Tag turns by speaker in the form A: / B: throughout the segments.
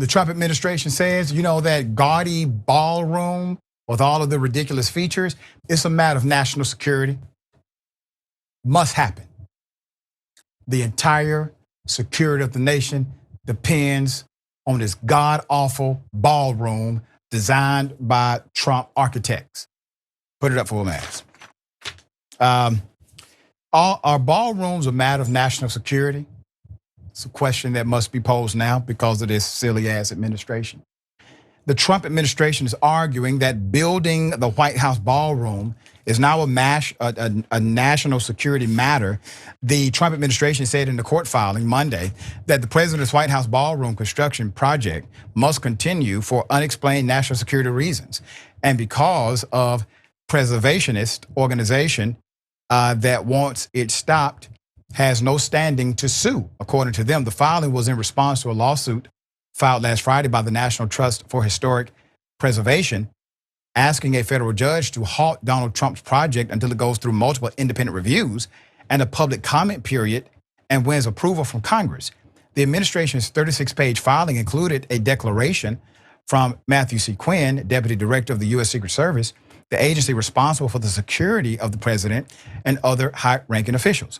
A: The Trump administration says, you know, that gaudy ballroom with all of the ridiculous features, it's a matter of national security. Must happen. The entire security of the nation depends on this god-awful ballroom designed by Trump architects. Put it up for a minute. Are ballrooms a matter of national security? It's a question that must be posed now because of this silly-ass administration. The Trump administration is arguing that building the White House ballroom is now a national security matter. The Trump administration said in the court filing Monday that the president's White House ballroom construction project must continue for unexplained national security reasons, and because of preservationist organization that wants it stopped has no standing to sue. According to them, the filing was in response to a lawsuit filed last Friday by the National Trust for Historic Preservation, asking a federal judge to halt Donald Trump's project until it goes through multiple independent reviews and a public comment period and wins approval from Congress. The administration's 36-page filing included a declaration from Matthew C. Quinn, Deputy Director of the U.S. Secret Service, the agency responsible for the security of the president and other high-ranking officials.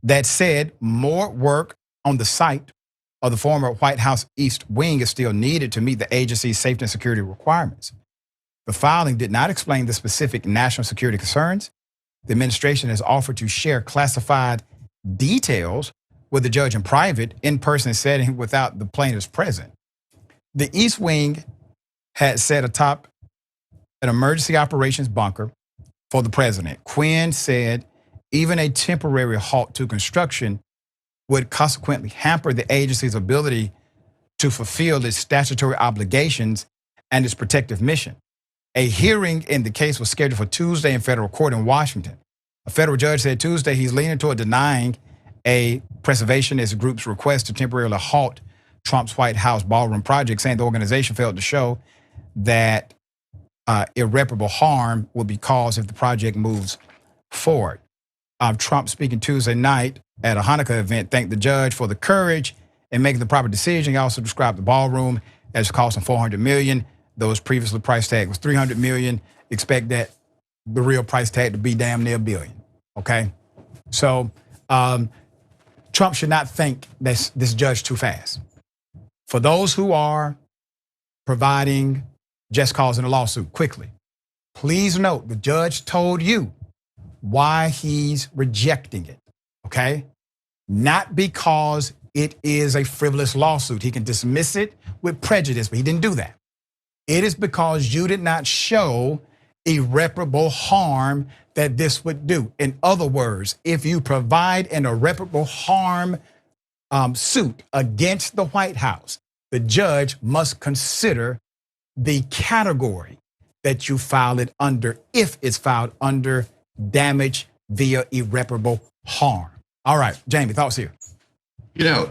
A: That said, more work on the site of the former White House East Wing is still needed to meet the agency's safety and security requirements. The filing did not explain the specific national security concerns. The administration has offered to share classified details with the judge in private, in-person setting without the plaintiffs present. The East Wing had set atop an emergency operations bunker for the president. Quinn said even a temporary halt to construction would consequently hamper the agency's ability to fulfill its statutory obligations and its protective mission. A hearing in the case was scheduled for Tuesday in federal court in Washington. A federal judge said Tuesday he's leaning toward denying a preservationist group's request to temporarily halt Trump's White House ballroom project, saying the organization failed to show that irreparable harm will be caused if the project moves forward. Trump, speaking Tuesday night at a Hanukkah event, thanked the judge for the courage in making the proper decision. He also described the ballroom as costing $400 million. Those previously price tag was $300 million. Expect that the real price tag to be damn near $1 billion. Okay, so Trump should not think this judge too fast. For those who are providing just cause in a lawsuit, quickly, please note the judge told you why he's rejecting it, okay? Not because it is a frivolous lawsuit. He can dismiss it with prejudice, but he didn't do that. It is because you did not show irreparable harm that this would do. In other words, if you provide an irreparable harm suit against the White House, the judge must consider the category that you file it under, if it's filed under damage via irreparable harm. All right, Jamie, thoughts here?
B: You know,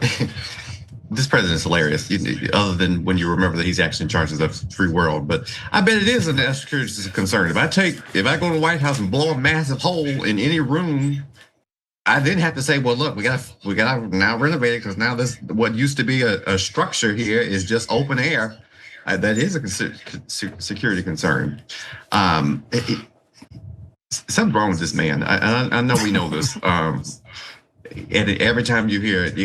B: this president's hilarious, other than when you remember that he's actually in charge of the free world. But I bet it is a national security concern. If I go to the White House and blow a massive hole in any room, I didn't have to say, well, look, we got to now renovate it because now this what used to be a structure here is just open air. That is a security concern. Something's wrong with this man. I know we know this. And every time you hear it,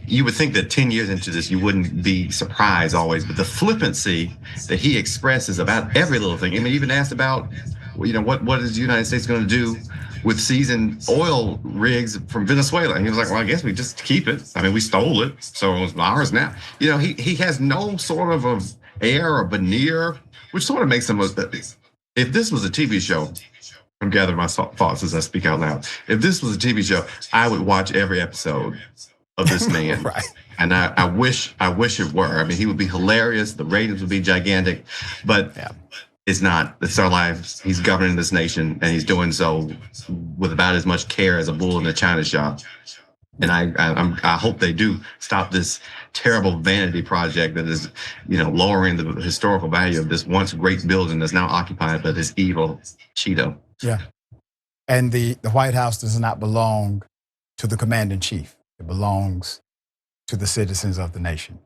B: you would think that 10 years into this, you wouldn't be surprised always. But the flippancy that he expresses about every little thing. I mean, even asked about, what is the United States going to do with seizing oil rigs from Venezuela? And he was like, well, I guess we just keep it. I mean, we stole it, so it's ours now. He has no sort of air or veneer, which sort of makes him, if this was a TV show, I'm gathering my thoughts as I speak out loud. If this was a TV show, I would watch every episode of this man.
A: Right.
B: And I wish it were. I mean, he would be hilarious. The ratings would be gigantic, but it's not. It's our lives. He's governing this nation, and he's doing so with about as much care as a bull in a china shop. And I hope they do stop this terrible vanity project that is, lowering the historical value of this once great building that's now occupied by this evil Cheeto.
A: Yeah, and the White House does not belong to the commander in chief. It belongs to the citizens of the nation.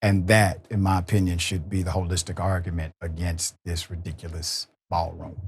A: And that, in my opinion, should be the holistic argument against this ridiculous ballroom.